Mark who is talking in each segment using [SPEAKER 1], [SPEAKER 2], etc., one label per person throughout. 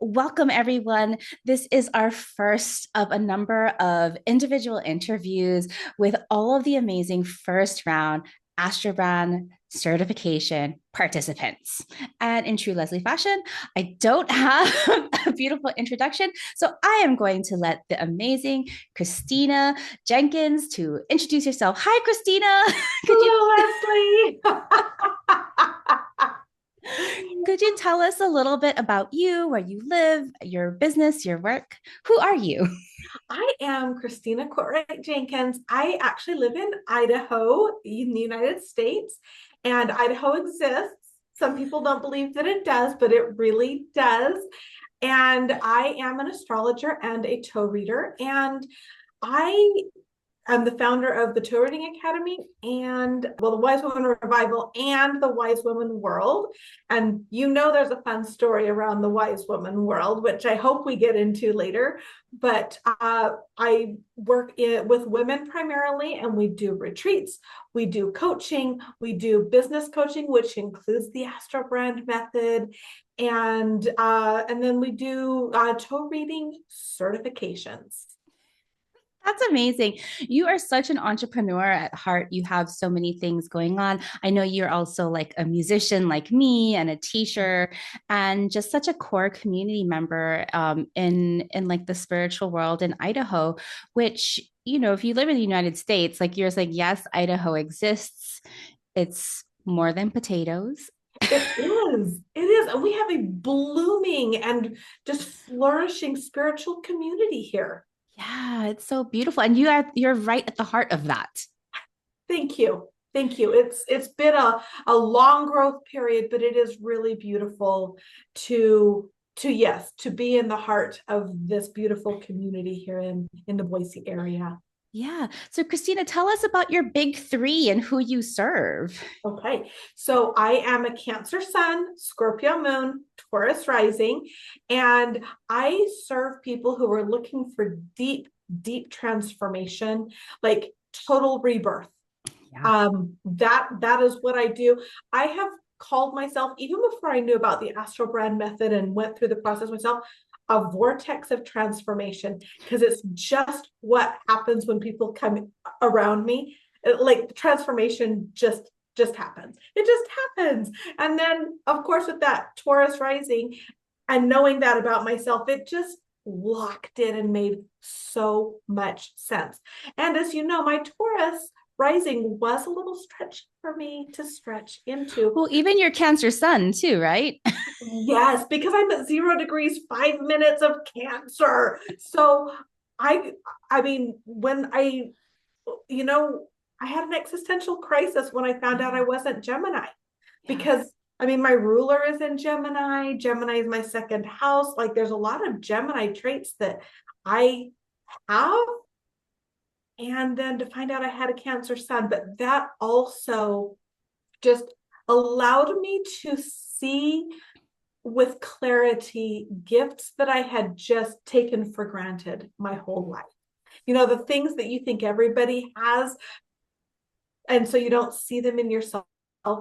[SPEAKER 1] welcome everyone. This is our first of a number of individual interviews with all of the amazing first round AstroBrand certification participants. And in true Leslie fashion, I don't have a beautiful introduction, so I am going to let the amazing Christina Jenkins to introduce yourself. Hi, Christina. Could you
[SPEAKER 2] Hello,
[SPEAKER 1] could you tell us a little bit about you, where you live, your business, your work? Who are you?
[SPEAKER 2] I am Christina Jenkins. I actually live in Idaho in the United States, and Idaho exists. Some people don't believe that it does, but it really does. And I am an astrologer and a tarot reader, and I I'm the founder of the Tarot Reading Academy and, well, the Wise Woman Revival and the Wise Woman World. And there's a fun story around the Wise Woman World, which I hope we get into later. But I work with women primarily, and we do retreats, we do coaching, we do business coaching, which includes the AstroBrand method, and then we do tarot reading certifications.
[SPEAKER 1] That's amazing. You are such an entrepreneur at heart. You have so many things going on. I know you're also like a musician like me and a teacher and just such a core community member in like the spiritual world in Idaho, which, if you live in the United States, like you're saying, yes, Idaho exists. It's more than potatoes.
[SPEAKER 2] It is. It is. And we have a blooming and just flourishing spiritual community here.
[SPEAKER 1] Yeah, it's so beautiful. And you're right at the heart of that.
[SPEAKER 2] Thank you. Thank you. It's been a long growth period, but it is really beautiful to be in the heart of this beautiful community here in the Boise area.
[SPEAKER 1] Yeah. So, Christina, tell us about your big three and who you serve.
[SPEAKER 2] Okay, so I am a Cancer Sun, Scorpio Moon, Taurus Rising, and I serve people who are looking for deep, deep transformation, like total rebirth.
[SPEAKER 1] Yeah.
[SPEAKER 2] That is what I do. I have called myself, even before I knew about the AstroBrand method and went through the process myself, a vortex of transformation, because it's just what happens when people come around me. Like the transformation just happens. It just happens. And then, of course, with that Taurus rising and knowing that about myself, it just locked in and made so much sense. And as you know, my Taurus rising was a little stretchy for me to stretch into.
[SPEAKER 1] Well, even your Cancer Sun, too, right?
[SPEAKER 2] Yes, because I'm at 0 degrees, 5 minutes of Cancer. So I, I mean, when you know, I had an existential crisis when I found out I wasn't Gemini,
[SPEAKER 1] Yeah.
[SPEAKER 2] because my ruler is in Gemini. Gemini is my second house. Like there's a lot of Gemini traits that I have. And then to find out I had a Cancer Sun, but that also just allowed me to see with clarity gifts that I had just taken for granted my whole life. The things that you think everybody has, and so you don't see them in yourself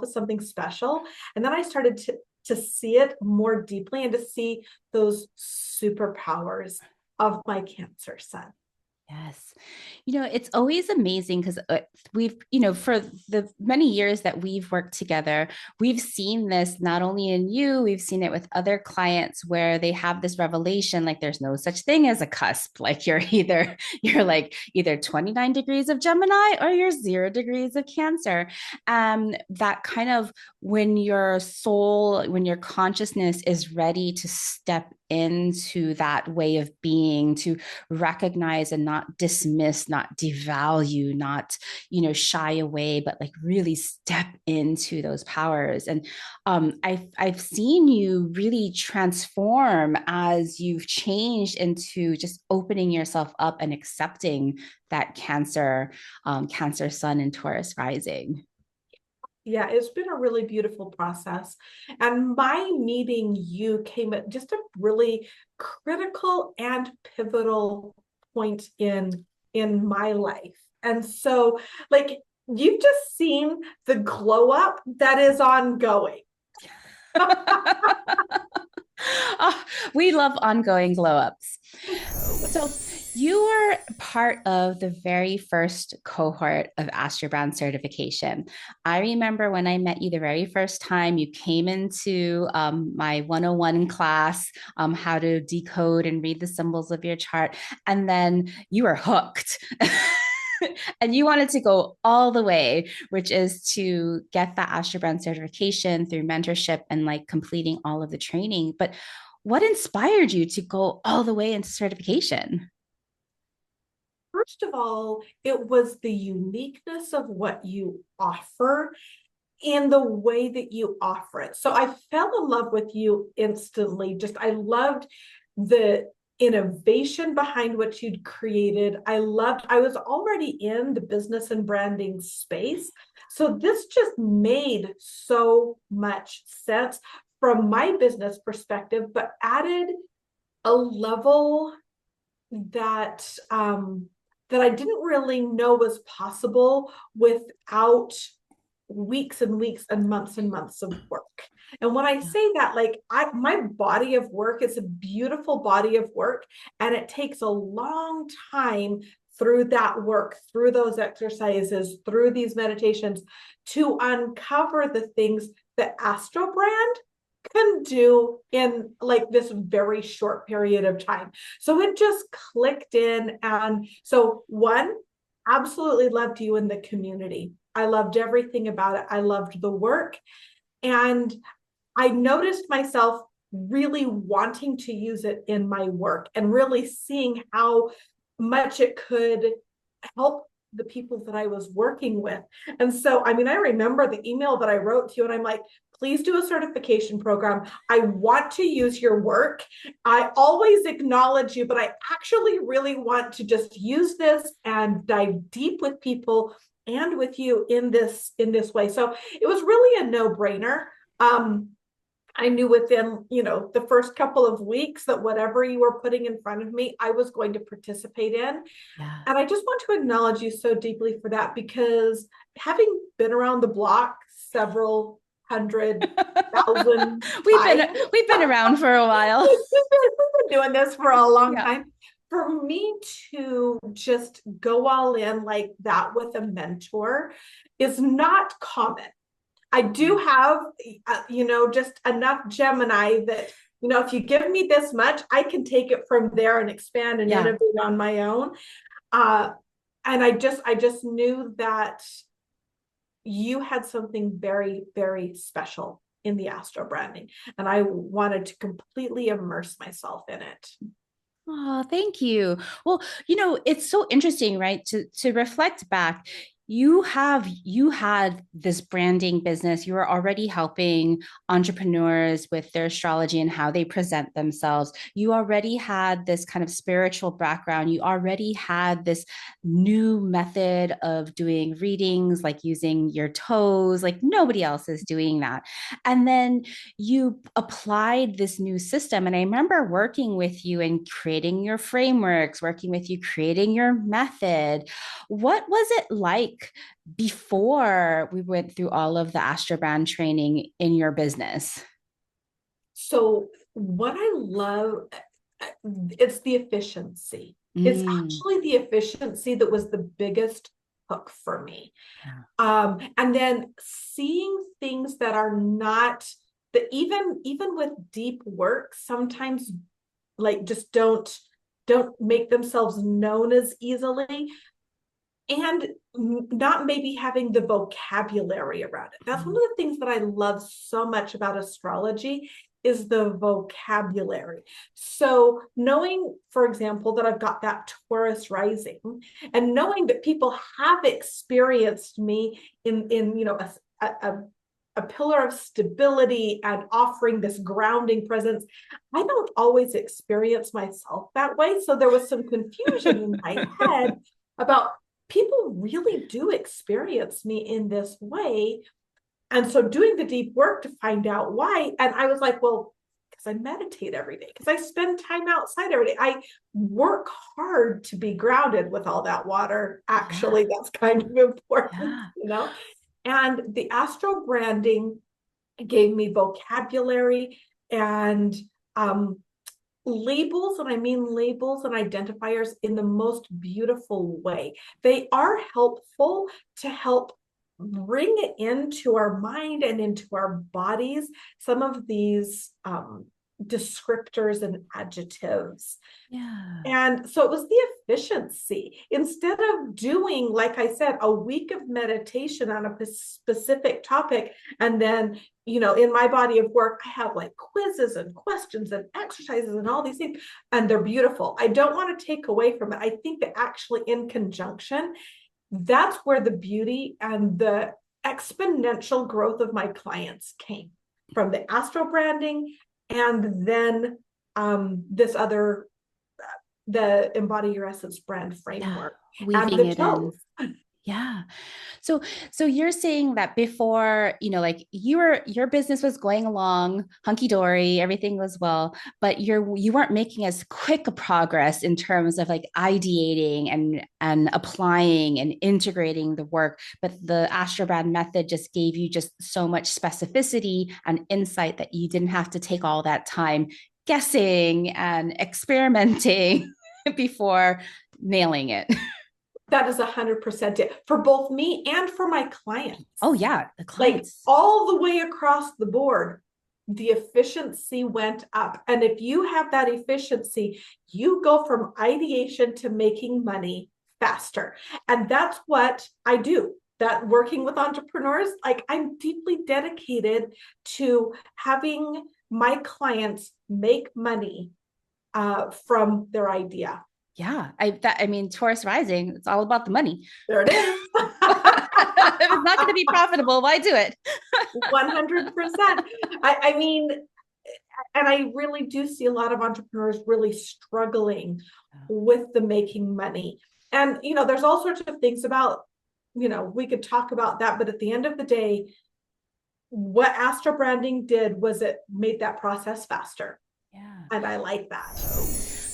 [SPEAKER 2] as something special. And then I started to see it more deeply and to see those superpowers of my Cancer Sun.
[SPEAKER 1] Yes. It's always amazing because we've, for the many years that we've worked together, we've seen this not only in you, we've seen it with other clients where they have this revelation, like there's no such thing as a cusp. Like you're like either 29 degrees of Gemini or you're 0 degrees of Cancer. That kind of when your soul, when your consciousness is ready to step into that way of being, to recognize and not dismiss, not devalue, not, shy away, but like really step into those powers. And I've seen you really transform as you've changed into just opening yourself up and accepting that Cancer Sun and Taurus rising.
[SPEAKER 2] Yeah, it's been a really beautiful process. And my meeting you came at just a really critical and pivotal point in my life. And so, like, you've just seen the glow up that is ongoing.
[SPEAKER 1] Oh, we love ongoing glow ups. So you were part of the very first cohort of AstroBrand certification. I remember when I met you the very first time, you came into my 101 class, how to decode and read the symbols of your chart, and then you were hooked. And you wanted to go all the way, which is to get that AstroBrand certification through mentorship and like completing all of the training. But what inspired you to go all the way into certification?
[SPEAKER 2] First of all, it was the uniqueness of what you offer in the way that you offer it. So I fell in love with you instantly. Just, I loved the innovation behind what you'd created. I was already in the business and branding space. So this just made so much sense from my business perspective, but added a level that that I didn't really know was possible without weeks and weeks and months of work. And when I say that, like my body of work is a beautiful body of work, and it takes a long time through that work, through those exercises, through these meditations to uncover the things that AstroBrand can do in like this very short period of time. So it just clicked in. And so, one, absolutely loved you in the community. I loved everything about it. I loved the work. And I noticed myself really wanting to use it in my work and really seeing how much it could help the people that I was working with. And so, I mean, I remember the email that I wrote to you, and I'm like, please do a certification program. I want to use your work. I always acknowledge you, but I actually really want to just use this and dive deep with people and with you in this way. So it was really a no-brainer. I knew within, the first couple of weeks that whatever you were putting in front of me, I was going to participate in.
[SPEAKER 1] Yeah.
[SPEAKER 2] And I just want to acknowledge you so deeply for that, because having been around the block several hundred thousand
[SPEAKER 1] we've
[SPEAKER 2] times,
[SPEAKER 1] been we've been around for a while.
[SPEAKER 2] we've been doing this for a long
[SPEAKER 1] Yeah.
[SPEAKER 2] time. For me to just go all in like that with a mentor is not common. I do have, just enough Gemini that, if you give me this much, I can take it from there and expand and
[SPEAKER 1] Yeah.
[SPEAKER 2] innovate on my own. Uh, and I just knew that you had something very, very special in the astro branding, and I wanted to completely immerse myself in it.
[SPEAKER 1] Oh, thank you. Well, it's so interesting, right? To reflect back, you had this branding business. You were already helping entrepreneurs with their astrology and how they present themselves. You already had this kind of spiritual background. You already had this new method of doing readings, like using your toes, like nobody else is doing that. And then you applied this new system. And I remember working with you and creating your frameworks, working with you, creating your method. What was it like before we went through all of the AstroBrand training in your business?
[SPEAKER 2] So what I love, it's the efficiency. It's
[SPEAKER 1] Mm,
[SPEAKER 2] actually the efficiency that was the biggest hook for me.
[SPEAKER 1] yeah.
[SPEAKER 2] And then seeing things that are not, that even with deep work, sometimes like just don't make themselves known as easily, and not maybe having the vocabulary around it. That's one of the things that I love so much about astrology, is the vocabulary. So knowing, for example, that I've got that Taurus rising, and knowing that people have experienced me in a pillar of stability and offering this grounding presence, I don't always experience myself that way. So there was some confusion in my head about, people really do experience me in this way. And so doing the deep work to find out why. And I was like, well, because I meditate every day, because I spend time outside every day. I work hard to be grounded with all that water.
[SPEAKER 1] Yeah.
[SPEAKER 2] Actually, that's kind of important,
[SPEAKER 1] Yeah.
[SPEAKER 2] And the astro branding gave me vocabulary and labels, and I mean labels and identifiers in the most beautiful way. They are helpful to help bring into our mind and into our bodies some of these descriptors and adjectives.
[SPEAKER 1] Yeah.
[SPEAKER 2] And so it was the efficiency. Instead of doing, like I said, a week of meditation on a specific topic, and then, in my body of work, I have like quizzes and questions and exercises and all these things, and they're beautiful. I don't want to take away from it. I think that actually in conjunction, that's where the beauty and the exponential growth of my clients came from, the astro branding, and then this other the Embody Your Essence brand
[SPEAKER 1] Yeah.
[SPEAKER 2] framework and
[SPEAKER 1] Weaving
[SPEAKER 2] the
[SPEAKER 1] it in.
[SPEAKER 2] toes.
[SPEAKER 1] Yeah. So you're saying that before, like your business was going along hunky dory, everything was well, but you weren't making as quick a progress in terms of like ideating and applying and integrating the work. But the AstroBrand method just gave you just so much specificity and insight that you didn't have to take all that time guessing and experimenting before nailing it.
[SPEAKER 2] That is 100% it for both me and for my clients.
[SPEAKER 1] Oh yeah, the
[SPEAKER 2] Like
[SPEAKER 1] clients.
[SPEAKER 2] all the way across the board, the efficiency went up. And if you have that efficiency, you go from ideation to making money faster. And that's what I do. That working with entrepreneurs, like I'm deeply dedicated to having my clients make money from their idea.
[SPEAKER 1] Yeah, I mean, Taurus rising, it's all about the money.
[SPEAKER 2] There it is.
[SPEAKER 1] If it's not going to be profitable, why do it?
[SPEAKER 2] 100%. I mean, and I really do see a lot of entrepreneurs really struggling with the making money. And, there's all sorts of things about, we could talk about that, but at the end of the day, what Astro branding did was it made that process faster.
[SPEAKER 1] Yeah.
[SPEAKER 2] And I like that.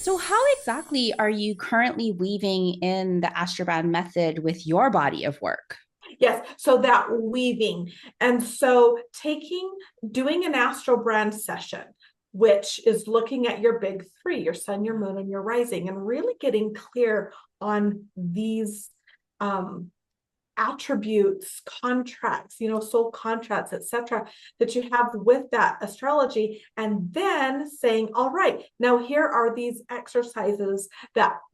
[SPEAKER 1] So how exactly are you currently weaving in the AstroBrand method with your body of work?
[SPEAKER 2] Yes, so that weaving. And so doing an Astro brand session, which is looking at your big three, your sun, your moon, and your rising, and really getting clear on these attributes, contracts, soul contracts, etc., that you have with that astrology, and then saying, all right, now here are these exercises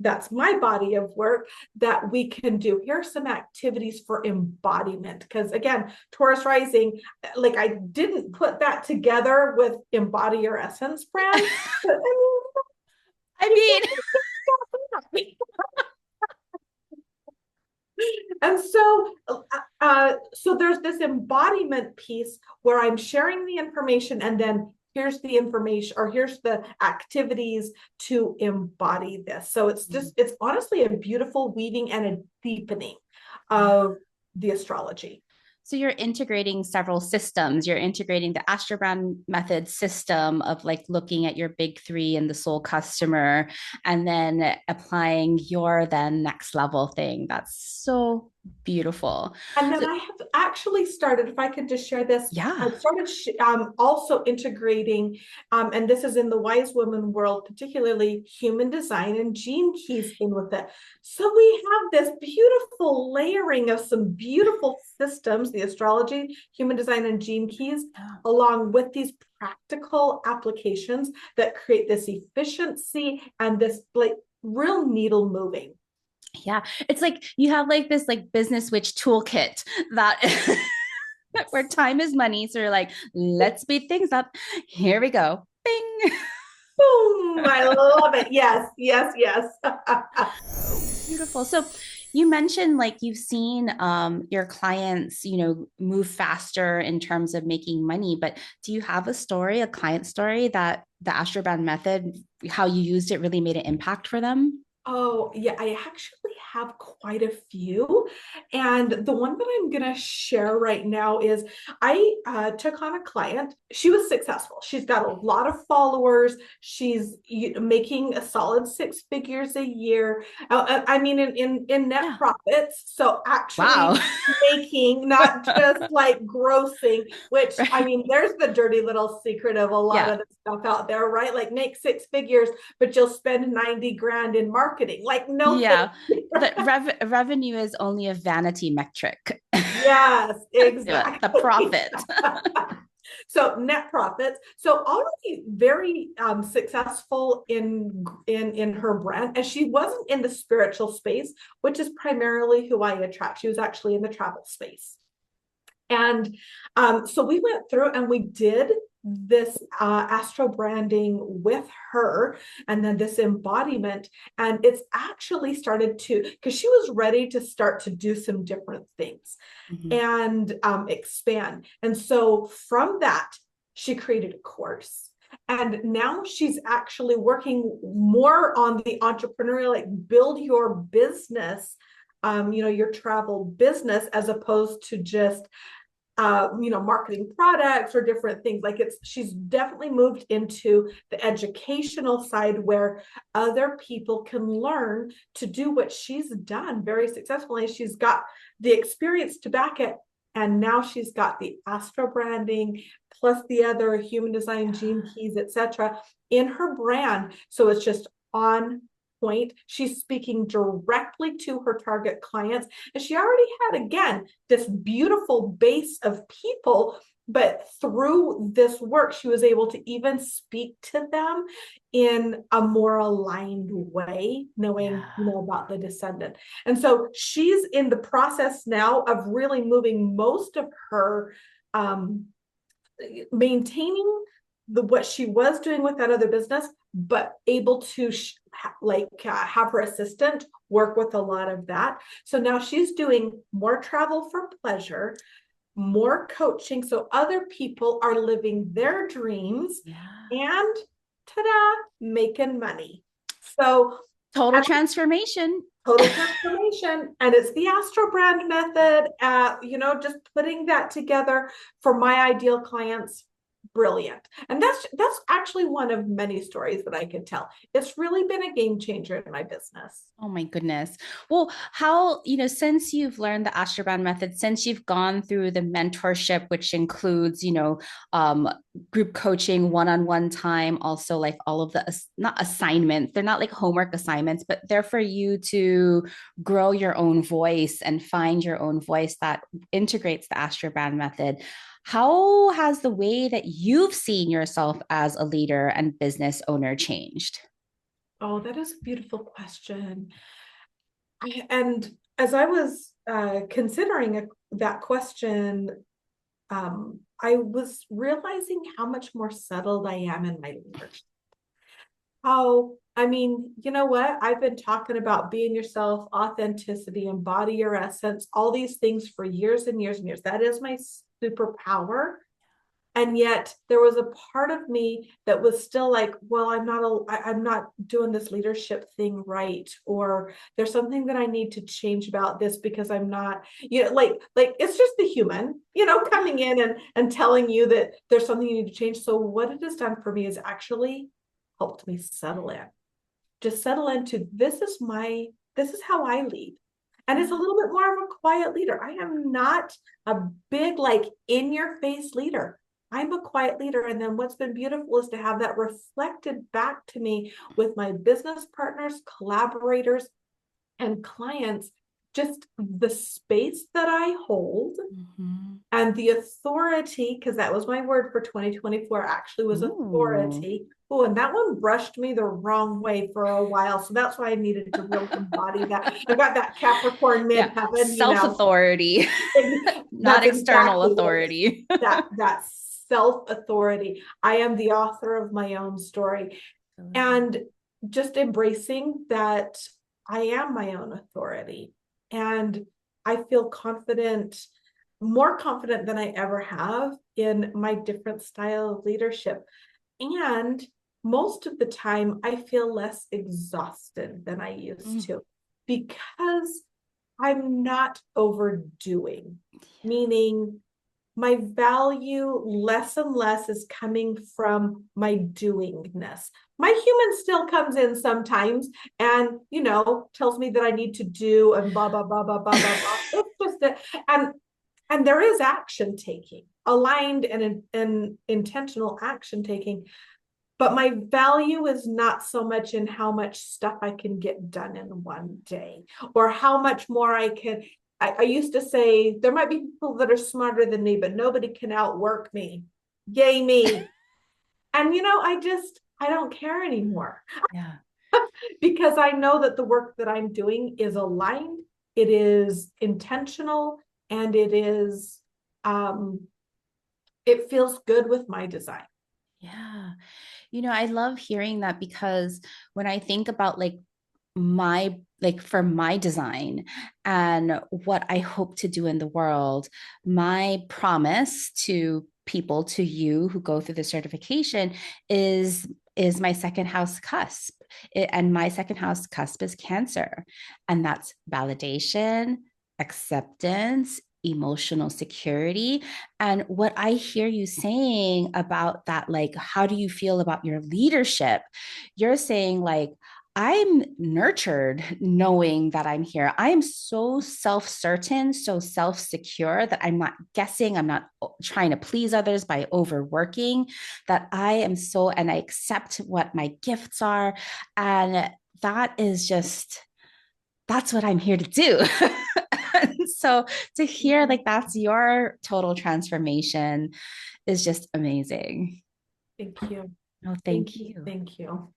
[SPEAKER 2] that's my body of work that we can do. Here are some activities for embodiment, because again, Taurus rising, like I didn't put that together with Embody Your Essence brand, but
[SPEAKER 1] I mean,
[SPEAKER 2] and so there's this embodiment piece where I'm sharing the information, and then here's the information, or here's the activities to embody this. So it's honestly a beautiful weaving and a deepening of the astrology.
[SPEAKER 1] so you're integrating several systems. You're integrating the AstroBrand method system of like looking at your big three and the soul customer, and then applying your then next level thing. That's so beautiful.
[SPEAKER 2] And then
[SPEAKER 1] So,
[SPEAKER 2] I have actually started, if I could just share this,
[SPEAKER 1] yeah.
[SPEAKER 2] I've started also integrating, and this is in the wise woman world, particularly human design and gene keys in with it. So we have this beautiful layering of some beautiful systems, the astrology, human design, and gene keys, along with these practical applications that create this efficiency and this like real needle moving.
[SPEAKER 1] Yeah, it's like you have like this like business witch toolkit that where time is money. So you're like, let's speed things up. Here we go. Bing.
[SPEAKER 2] Boom! I love it. Yes, yes, yes.
[SPEAKER 1] Beautiful. So you mentioned like you've seen your clients, move faster in terms of making money, but do you have a client story that the AstroBrand method, how you used it really made an impact for them?
[SPEAKER 2] Oh, yeah, I actually have quite a few. And the one that I'm going to share right now is I took on a client. She was successful. She's got a lot of followers. She's making a solid 6 figures a year. I mean, in net
[SPEAKER 1] Yeah.
[SPEAKER 2] profits. So actually
[SPEAKER 1] Wow.
[SPEAKER 2] making, not just like grossing, which I mean, there's the dirty little secret of a lot
[SPEAKER 1] Yeah.
[SPEAKER 2] of the stuff out there, right? Like make 6 figures, but you'll spend 90 grand in marketing. Like, no, thank
[SPEAKER 1] Yeah.
[SPEAKER 2] you.
[SPEAKER 1] The revenue is only a vanity metric.
[SPEAKER 2] Yes,
[SPEAKER 1] The
[SPEAKER 2] exactly.
[SPEAKER 1] profit.
[SPEAKER 2] So net profits. So already very successful in her brand, and she wasn't in the spiritual space, which is primarily who I attract. She was actually in the travel space. And so we went through and we did this astro branding with her, and then this embodiment. And it's actually started to, because she was ready to start to do some different things
[SPEAKER 1] Mhm.
[SPEAKER 2] and expand. And so from that, she created a course. And now she's actually working more on the entrepreneurial, like build your business, your travel business, as opposed to just marketing products or different things. Like she's definitely moved into the educational side where other people can learn to do what she's done very successfully. She's got the experience to back it. And now she's got the astro branding plus the other human design gene keys, etc., in her brand. So it's just on point. She's speaking directly to her target clients. And she already had, again, this beautiful base of people. But through this work, she was able to even speak to them in a more aligned way, knowing,
[SPEAKER 1] Yeah.
[SPEAKER 2] about the descendant. And so she's in the process now of really moving most of her maintaining what she was doing with that other business, but able to have her assistant work with a lot of that. So now she's doing more travel for pleasure, more coaching, so other people are living their dreams
[SPEAKER 1] Yeah.
[SPEAKER 2] and ta-da, making money. So
[SPEAKER 1] Total transformation.
[SPEAKER 2] total transformation. And it's the AstroBrand method, just putting that together for my ideal clients. Brilliant. And that's actually one of many stories that I could tell. It's really been a game changer in my business.
[SPEAKER 1] Oh my goodness. Well, how, since you've learned the AstroBrand method, since you've gone through the mentorship, which includes, group coaching, one-on-one time, also like all of the, not assignments, they're not like homework assignments, but they're for you to grow your own voice and find your own voice that integrates the AstroBrand method. How has the way that you've seen yourself as a leader and business owner changed?
[SPEAKER 2] Oh, that is a beautiful question. And as I was considering that question, I was realizing how much more settled I am in my leadership. I mean, you know what? I've been talking about being yourself, authenticity, embody your essence, all these things for years and years and years. That is my superpower. And yet there was a part of me that was still like, well, I'm not doing this leadership thing right, or there's something that I need to change about this because I'm not, like it's just the human, coming in and telling you that there's something you need to change. So what it has done for me is actually helped me settle in, just settle into this is how I lead. And it's a little bit more of a quiet leader. I am not a big, like, in your face leader. I'm a quiet leader. And then what's been beautiful is to have that reflected back to me with my business partners, collaborators, and clients, just the space that I hold
[SPEAKER 1] Mhm.
[SPEAKER 2] and the authority, because that was my word for 2024, actually was
[SPEAKER 1] Ooh.
[SPEAKER 2] authority. Oh, and that one brushed me the wrong way for a while. So that's why I needed to really embody that. I got that Capricorn
[SPEAKER 1] Yeah,
[SPEAKER 2] midheaven,
[SPEAKER 1] self authority, not
[SPEAKER 2] that's
[SPEAKER 1] external
[SPEAKER 2] exactly what it is.
[SPEAKER 1] authority.
[SPEAKER 2] That self-authority. I am the author of my own story. And just embracing that I am my own authority. And I feel confident, more confident than I ever have in my different style of leadership. And most of the time, I feel less exhausted than I used
[SPEAKER 1] Mm.
[SPEAKER 2] to. because I'm not overdoing, meaning my value less and less is coming from my doingness. My human still comes in sometimes and, tells me that I need to do and blah, blah, blah, blah, blah, blah, blah. It's just that, and there is action taking, aligned and intentional action taking. But my value is not so much in how much stuff I can get done in one day or how much more I can. I used to say there might be people that are smarter than me, but nobody can outwork me. Yay, me. And, I don't care anymore.
[SPEAKER 1] Yeah.
[SPEAKER 2] Because I know that the work that I'm doing is aligned, it is intentional, and it feels good with my design.
[SPEAKER 1] Yeah. I love hearing that because when I think about for my design and what I hope to do in the world, my promise to people, to you who go through the certification is my second house cusp. And my second house cusp is Cancer. And that's validation, acceptance, emotional security. And what I hear you saying about that, like, how do you feel about your leadership? You're saying, like, I'm nurtured knowing that I'm here. I am so self certain, so self secure that I'm not guessing. I'm not trying to please others by overworking, that I am so, and I accept what my gifts are. And that is just, that's what I'm here to do. So to hear like that's your total transformation is just amazing.
[SPEAKER 2] Thank you.
[SPEAKER 1] Oh,
[SPEAKER 2] Thank
[SPEAKER 1] thank
[SPEAKER 2] you.
[SPEAKER 1] you.
[SPEAKER 2] Thank you.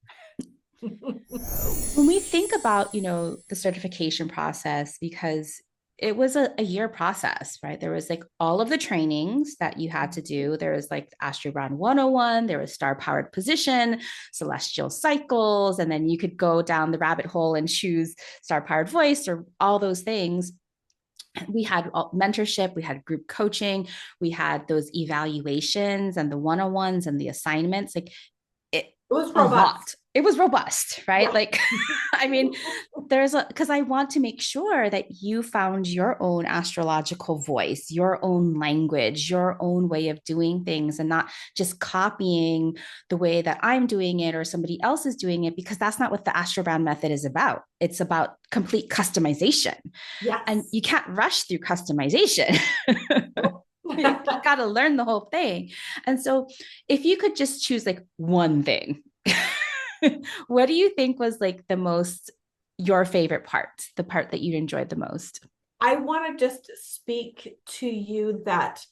[SPEAKER 1] When we think about, the certification process, because it was a year process, right? There was like all of the trainings that you had to do. There was like AstroBrand 101, there was star powered position, celestial cycles, and then you could go down the rabbit hole and choose star powered voice or all those things. We had mentorship, we had group coaching, we had those evaluations and the one-on-ones and the assignments. Like it,
[SPEAKER 2] It was
[SPEAKER 1] a
[SPEAKER 2] robust.
[SPEAKER 1] lot. It was robust, right?
[SPEAKER 2] Yeah.
[SPEAKER 1] Like, I mean, because I want to make sure that you found your own astrological voice, your own language, your own way of doing things, and not just copying the way that I'm doing it or somebody else is doing it, because that's not what the AstroBrand method is about. It's about complete customization. And
[SPEAKER 2] Yes.
[SPEAKER 1] you can't rush through customization. You got to learn the whole thing. And so, if you could just choose like one thing, what do you think was like your favorite part, the part that you enjoyed the most?
[SPEAKER 2] I want to just speak to you that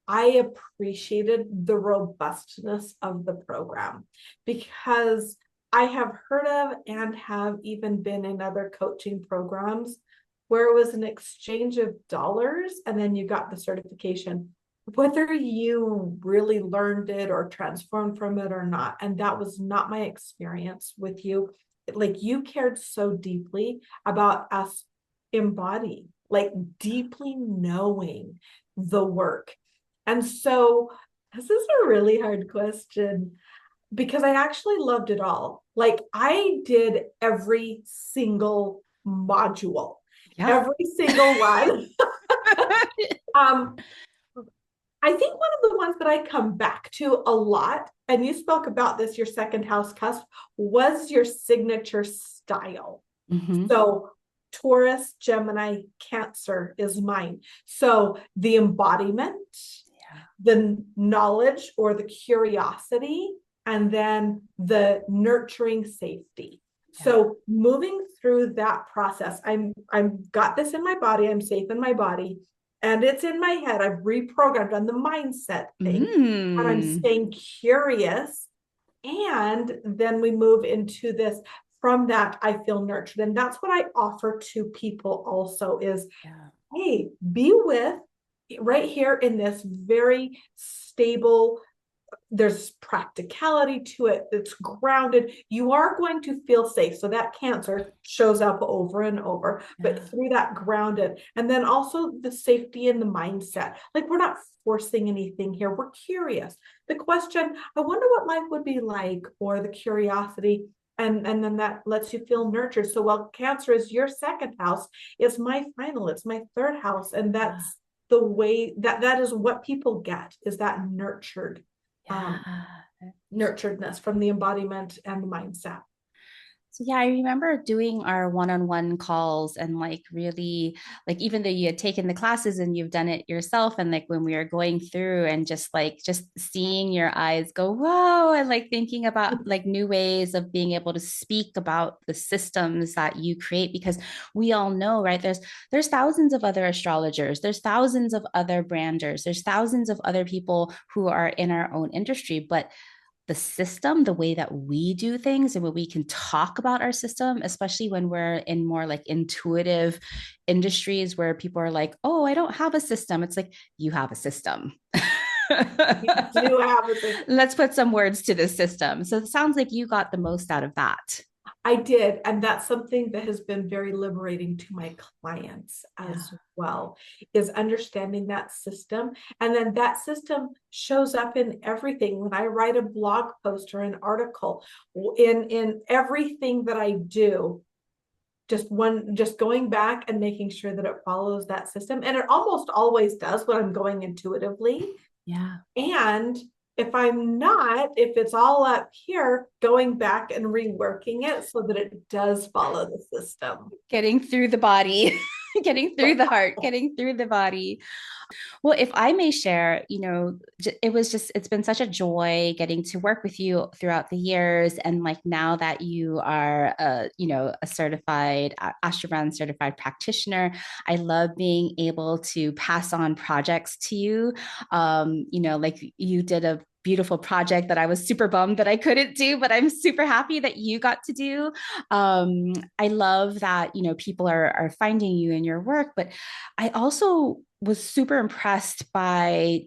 [SPEAKER 2] I appreciated the robustness of the program because I have heard of and have even been in other coaching programs where it was an exchange of dollars and then you got the certification, whether you really learned it or transformed from it or not. And that was not my experience with you. Like you cared so deeply about us embodying, like deeply knowing the work. And so this is a really hard question because I actually loved it all. Like I did every single module,
[SPEAKER 1] Yeah.
[SPEAKER 2] every single one. um, I think one of the ones that I come back to a lot, and you spoke about this, your second house cusp, was your signature style.
[SPEAKER 1] Mm-hmm.
[SPEAKER 2] So Taurus, Gemini, Cancer is mine. So the embodiment,
[SPEAKER 1] Yeah.
[SPEAKER 2] the knowledge or the curiosity, and then the nurturing safety.
[SPEAKER 1] Yeah.
[SPEAKER 2] So moving through that process, I'm got this in my body, I'm safe in my body, and it's in my head. I've reprogrammed on the mindset thing, and I'm
[SPEAKER 1] Mm.
[SPEAKER 2] staying curious. And then we move into this. From that, I feel nurtured. And that's what I offer to people also is,
[SPEAKER 1] Yeah.
[SPEAKER 2] hey, be with right here in this very stable, there's practicality to it. It's grounded. You are going to feel safe. So that Cancer shows up over and over,
[SPEAKER 1] Yeah.
[SPEAKER 2] but through that grounded. And then also the safety and the mindset. Like we're not forcing anything here. We're curious. The question, I wonder what life would be like, or the curiosity, And then that lets you feel nurtured. So while Cancer is your second house, it's my final, it's my third house. And
[SPEAKER 1] Yeah.
[SPEAKER 2] that's the way that is what people get, is that um,
[SPEAKER 1] Yeah.
[SPEAKER 2] nurturedness from the embodiment and the mindset.
[SPEAKER 1] So yeah, I remember doing our one-on-one calls and like really like even though you had taken the classes and you've done it yourself and like when we were going through and just seeing your eyes go whoa and like thinking about like new ways of being able to speak about the systems that you create because we all know right there's thousands of other astrologers, there's thousands of other branders, there's thousands of other people who are in our own industry, but the system, the way that we do things, and when we can talk about our system, especially when we're in more like intuitive industries where people are like, oh, I don't have a system. It's like, you have a system.
[SPEAKER 2] You do have a
[SPEAKER 1] Let's put some words to this system. So it sounds like you got the most out of that.
[SPEAKER 2] I did. And that's something that has been very liberating to my clients
[SPEAKER 1] Yeah.
[SPEAKER 2] as well, is understanding that system. And then that system shows up in everything. When I write a blog post or an article, in everything that I do, just going back and making sure that it follows that system. And it almost always does when I'm going intuitively.
[SPEAKER 1] Yeah.
[SPEAKER 2] And if I'm not, if it's all up here, going back and reworking it so that it does follow the system.
[SPEAKER 1] Getting through the body, getting through the heart, getting through the body. Well, if I may share, it was just, it's been such a joy getting to work with you throughout the years. And like now that you are a certified AstroBrand certified practitioner, I love being able to pass on projects to you. Like you did a beautiful project that I was super bummed that I couldn't do, but I'm super happy that you got to do. I love that, people are finding you in your work, but I also was super impressed by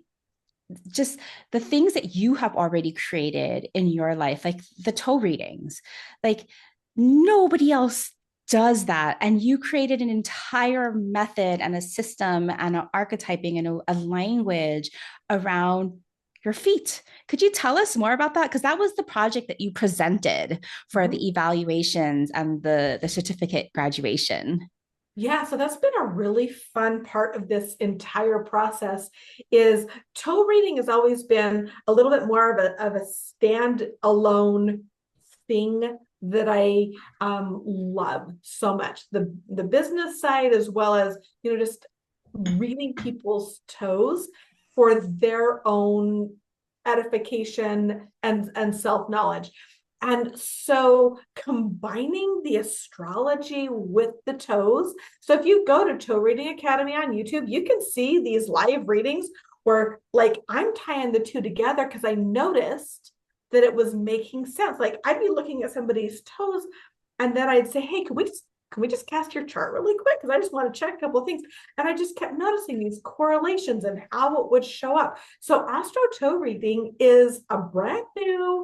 [SPEAKER 1] just the things that you have already created in your life, like the toe readings. Like nobody else does that. And you created an entire method and a system and an archetyping and a language around your feet. Could you tell us more about that? Because that was the project that you presented for
[SPEAKER 2] Mhm.
[SPEAKER 1] the evaluations and the certificate graduation.
[SPEAKER 2] Yeah, so that's been a really fun part of this entire process is toe reading has always been a little bit more of a stand-alone thing that I love so much. The business side as well as, just reading people's toes for their own edification and self-knowledge. And so combining the astrology with the toes. So if you go to Toe Reading Academy on YouTube, you can see these live readings where like I'm tying the two together because I noticed that it was making sense. Like I'd be looking at somebody's toes and then I'd say, hey, can we just cast your chart really quick? Because I just want to check a couple of things. And I just kept noticing these correlations and how it would show up. So Astro Toe Reading is a brand new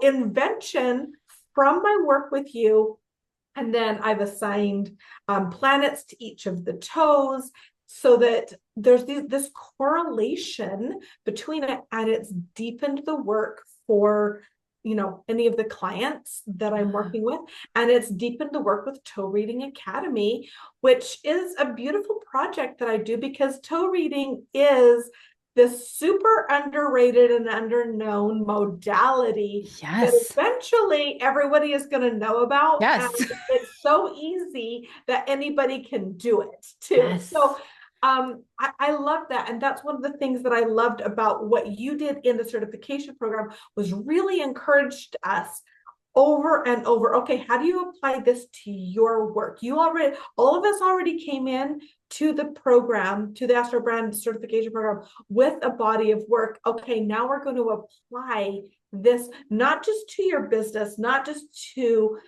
[SPEAKER 2] invention from my work with you. And then I've assigned planets to each of the toes so that there's this correlation between it, and it's deepened the work for any of the clients that I'm
[SPEAKER 1] Yeah.
[SPEAKER 2] working with, and it's deepened the work with Toe Reading Academy, which is a beautiful project that I do because toe reading is this super underrated and underknown modality that
[SPEAKER 1] Yes.
[SPEAKER 2] eventually everybody is going to know about. And
[SPEAKER 1] Yes.
[SPEAKER 2] it's so easy that anybody can do it too.
[SPEAKER 1] Yes.
[SPEAKER 2] So I love that. And that's one of the things that I loved about what you did in the certification program was really encouraged us over and over. Okay, how do you apply this to your work? All of us already came in to the program, to the AstroBrand certification program with a body of work. Okay, now we're going to apply this not just to your business, not just to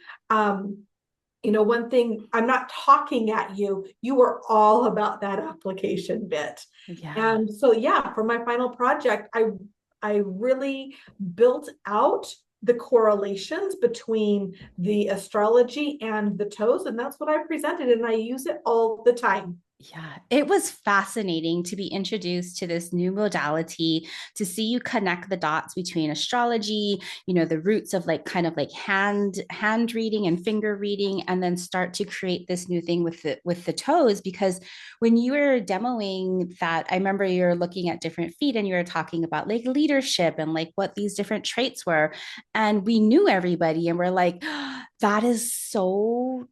[SPEAKER 2] one thing, I'm not talking at you. You were all about that application bit.
[SPEAKER 1] Yeah.
[SPEAKER 2] And so yeah, for my final project, I really built out the correlations between the astrology and the toes, and that's what I presented, and I use it all the time.
[SPEAKER 1] Yeah, it was fascinating to be introduced to this new modality, to see you connect the dots between astrology, the roots of like kind of like hand reading and finger reading, and then start to create this new thing with the toes. Because when you were demoing that, I remember you were looking at different feet and you were talking about like leadership and like what these different traits were. And we knew everybody and we're like, that is so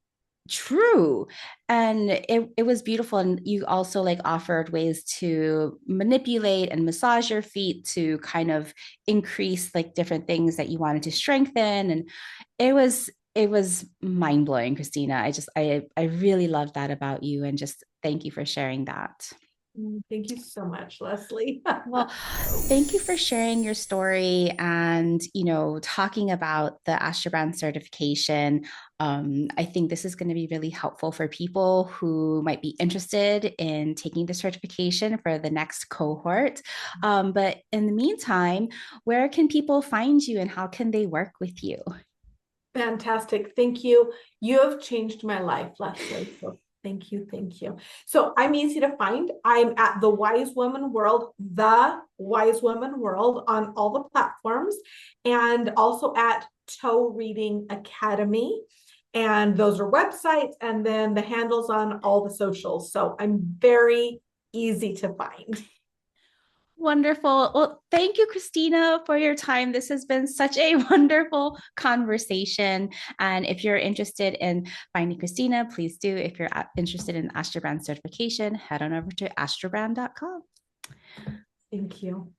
[SPEAKER 1] true. And it was beautiful. And you also like offered ways to manipulate and massage your feet to kind of increase like different things that you wanted to strengthen. And it was mind-blowing, Christina. I really love that about you, and just thank you for sharing that.
[SPEAKER 2] Thank you so much, Leslie.
[SPEAKER 1] Well, thank you for sharing your story and, talking about the AstroBrand certification. I think this is going to be really helpful for people who might be interested in taking the certification for the next cohort. But in the meantime, where can people find you and how can they work with you?
[SPEAKER 2] Fantastic. Thank you. You have changed my life, Leslie. So thank you. Thank you. So I'm easy to find. I'm at the Wise Woman World on all the platforms, and also at Toe Reading Academy. And those are websites, and then the handles on all the socials. So I'm very easy to find.
[SPEAKER 1] Wonderful. Well, thank you, Christina, for your time. This has been such a wonderful conversation. And if you're interested in finding Christina, please do. If you're interested in AstroBrand certification, head on over to astrobrand.com.
[SPEAKER 2] Thank you.